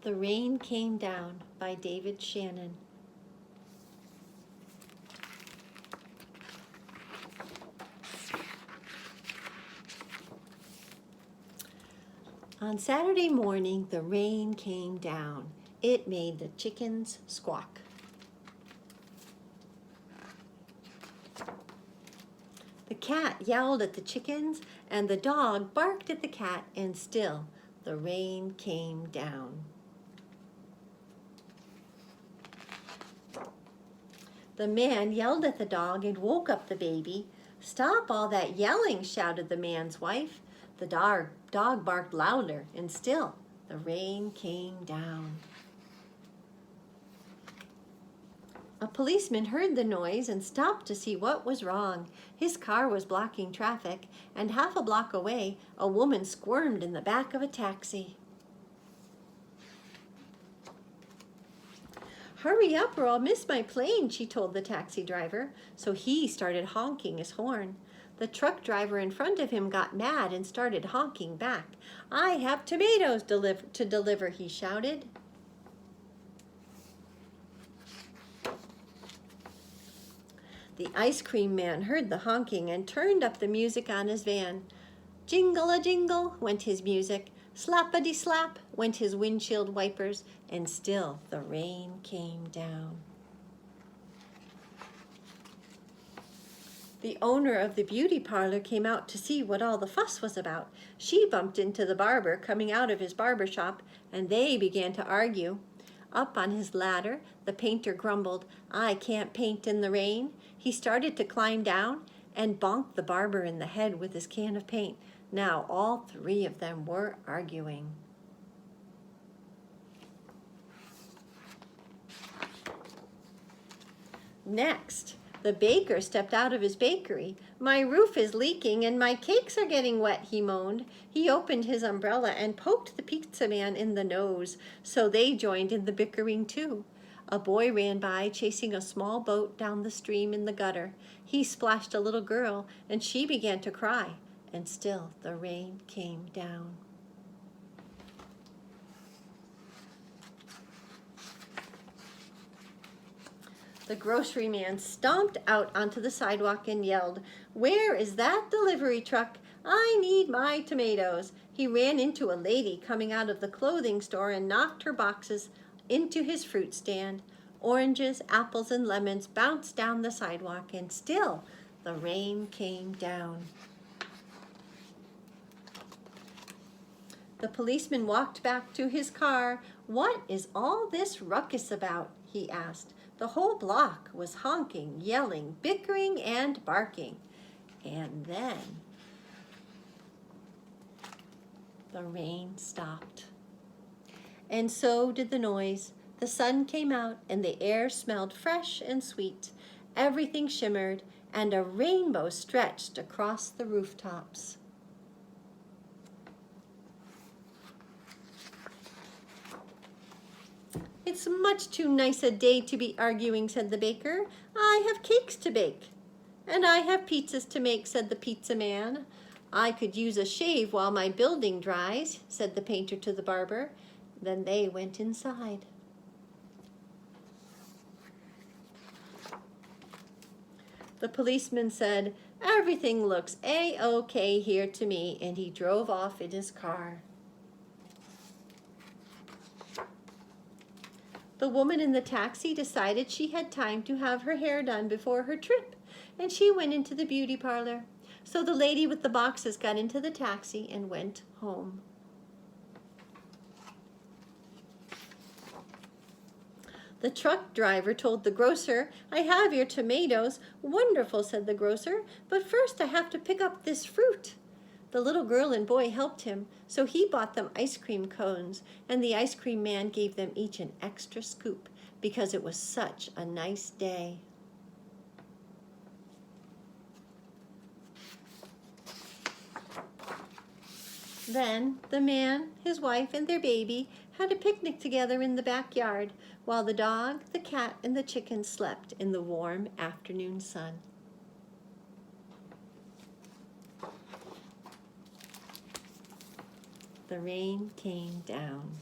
The Rain Came Down by David Shannon. On Saturday morning, the rain came down. It made the chickens squawk. The cat yelled at the chickens, and the dog barked at the cat, and still the rain came down. The man yelled at the dog and woke up the baby. "Stop all that yelling," shouted the man's wife. The dog barked louder, and still the rain came down. A policeman heard the noise and stopped to see what was wrong. His car was blocking traffic, and half a block away, a woman squirmed in the back of a taxi. "Hurry up or I'll miss my plane," she told the taxi driver, so he started honking his horn. The truck driver in front of him got mad and started honking back. "I have tomatoes to deliver," he shouted. The ice cream man heard the honking and turned up the music on his van. Jingle-a-jingle went his music. Slappity-slap went his windshield wipers, and still the rain came down. The owner of the beauty parlor came out to see what all the fuss was about. She bumped into the barber coming out of his barber shop, and they began to argue. Up on his ladder, the painter grumbled, "I can't paint in the rain." He started to climb down and bonked the barber in the head with his can of paint. Now all three of them were arguing. Next, the baker stepped out of his bakery. "My roof is leaking and my cakes are getting wet," he moaned. He opened his umbrella and poked the pizza man in the nose, so they joined in the bickering too. A boy ran by chasing a small boat down the stream in the gutter. He splashed a little girl and she began to cry, and still the rain came down. The grocery man stomped out onto the sidewalk and yelled, "Where is that delivery truck? I need my tomatoes." He ran into a lady coming out of the clothing store and knocked her boxes into his fruit stand. Oranges, apples, and lemons bounced down the sidewalk, and still the rain came down. The policeman walked back to his car. "What is all this ruckus about?" he asked. The whole block was honking, yelling, bickering, and barking. And then the rain stopped. And so did the noise. The sun came out, and the air smelled fresh and sweet. Everything shimmered, and a rainbow stretched across the rooftops. "It's much too nice a day to be arguing," said the baker. "I have cakes to bake." "And I have pizzas to make," said the pizza man. "I could use a shave while my building dries," said the painter to the barber. Then they went inside. The policeman said, "Everything looks A-OK here to me," and he drove off in his car. The woman in the taxi decided she had time to have her hair done before her trip, and she went into the beauty parlor. So the lady with the boxes got into the taxi and went home. The truck driver told the grocer, "I have your tomatoes." "Wonderful," said the grocer, "but first I have to pick up this fruit." The little girl and boy helped him, so he bought them ice cream cones, and the ice cream man gave them each an extra scoop because it was such a nice day. Then the man, his wife, and their baby had a picnic together in the backyard, while the dog, the cat, and the chicken slept in the warm afternoon sun. The rain came down.